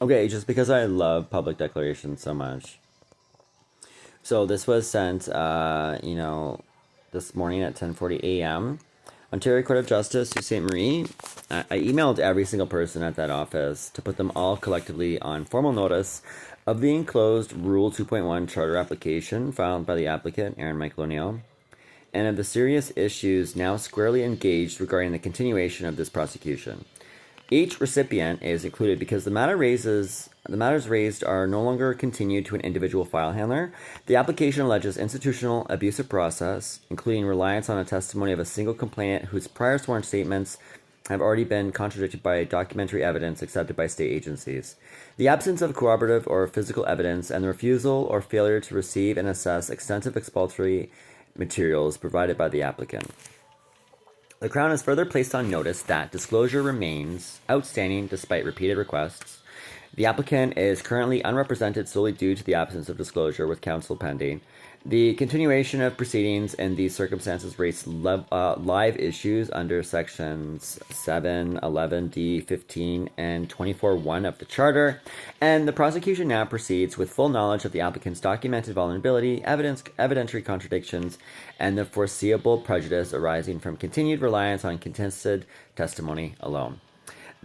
Okay, just because I love public declarations so much. So this was sent, this morning at 10:40 a.m. Ontario Court of Justice to St. Marie. I emailed every single person at that office to put them all collectively on formal notice of the enclosed Rule 2.1 charter application filed by the applicant, Aaron Michael Oneil, and of the serious issues now squarely engaged regarding the continuation of this prosecution. Each recipient is included because the matters raised are no longer continued to an individual file handler. The application alleges institutional abusive process, including reliance on a testimony of a single complainant whose prior sworn statements have already been contradicted by documentary evidence accepted by state agencies. The absence of corroborative or physical evidence and the refusal or failure to receive and assess extensive exculpatory materials provided by the applicant. The Crown is further placed on notice that disclosure remains outstanding despite repeated requests. The applicant is currently unrepresented solely due to the absence of disclosure with counsel pending. The continuation of proceedings in these circumstances raise live issues under sections 7, 11D, 15, and 24.1 of the Charter, and the prosecution now proceeds with full knowledge of the applicant's documented vulnerability, evidentiary contradictions, and the foreseeable prejudice arising from continued reliance on contested testimony alone.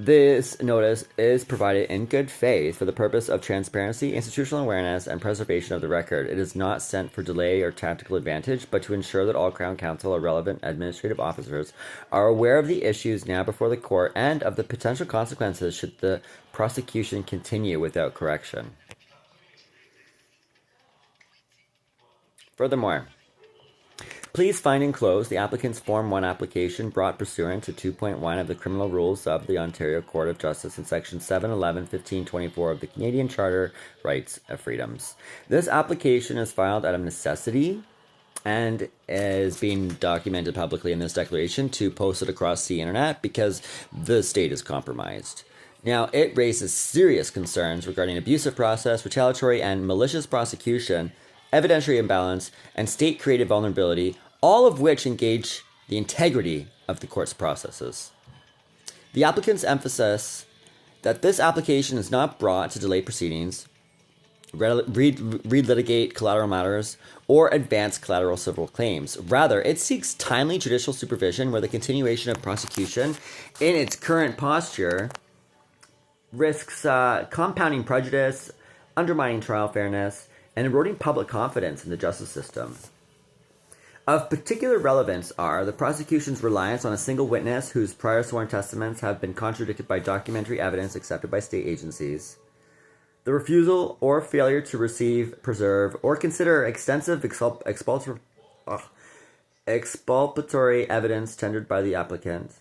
This notice is provided in good faith for the purpose of transparency, institutional awareness, and preservation of the record. It is not sent for delay or tactical advantage, but to ensure that all Crown Counsel or relevant administrative officers are aware of the issues now before the court and of the potential consequences should the prosecution continue without correction. Furthermore, please find enclosed the applicant's Form 1 application brought pursuant to 2.1 of the Criminal Rules of the Ontario Court of Justice in Section 7, 11, 15, 24 of the Canadian Charter Rights of Freedoms. This application is filed out of necessity and is being documented publicly in this declaration to post it across the internet because the state is compromised. Now, it raises serious concerns regarding abusive process, retaliatory and malicious prosecution, evidentiary imbalance, and state-created vulnerability, all of which engage the integrity of the court's processes. The applicant's emphasis that this application is not brought to delay proceedings, relitigate collateral matters, or advance collateral civil claims. Rather, it seeks timely judicial supervision where the continuation of prosecution in its current posture risks compounding prejudice, undermining trial fairness, and eroding public confidence in the justice system. Of particular relevance are the prosecution's reliance on a single witness whose prior sworn testaments have been contradicted by documentary evidence accepted by state agencies, the refusal or failure to receive, preserve, or consider extensive exculpatory evidence tendered by the applicant,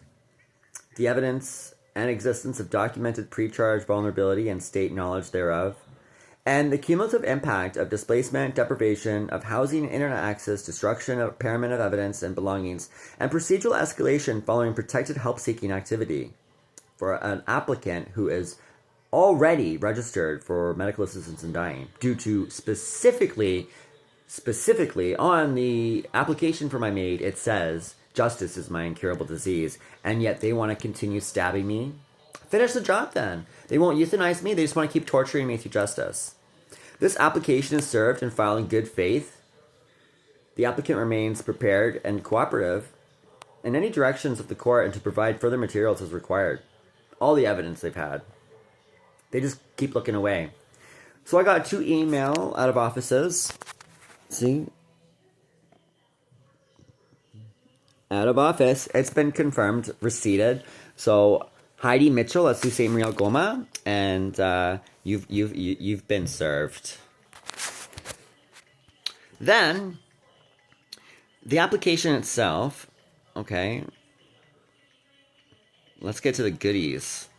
the evidence and existence of documented pre-charge vulnerability and state knowledge thereof, and the cumulative impact of displacement, deprivation of housing and internet access, destruction, impairment of evidence and belongings, and procedural escalation following protected help-seeking activity for an applicant who is already registered for medical assistance in dying due to specifically on the application for my maid, it says, justice is my incurable disease, and yet they want to continue stabbing me. Finish the job then. They won't euthanize me, they just want to keep torturing me through justice. This application is served and filed in good faith. The applicant remains prepared and cooperative in any directions of the court and to provide further materials as required. All the evidence they've had. They just keep looking away. So I got 2 email out of offices. See? Out of office. It's been confirmed, receipted. So Heidi Mitchell at Sault Ste. Marie Algoma, and you've been served. Then the application itself, okay. Let's get to the goodies.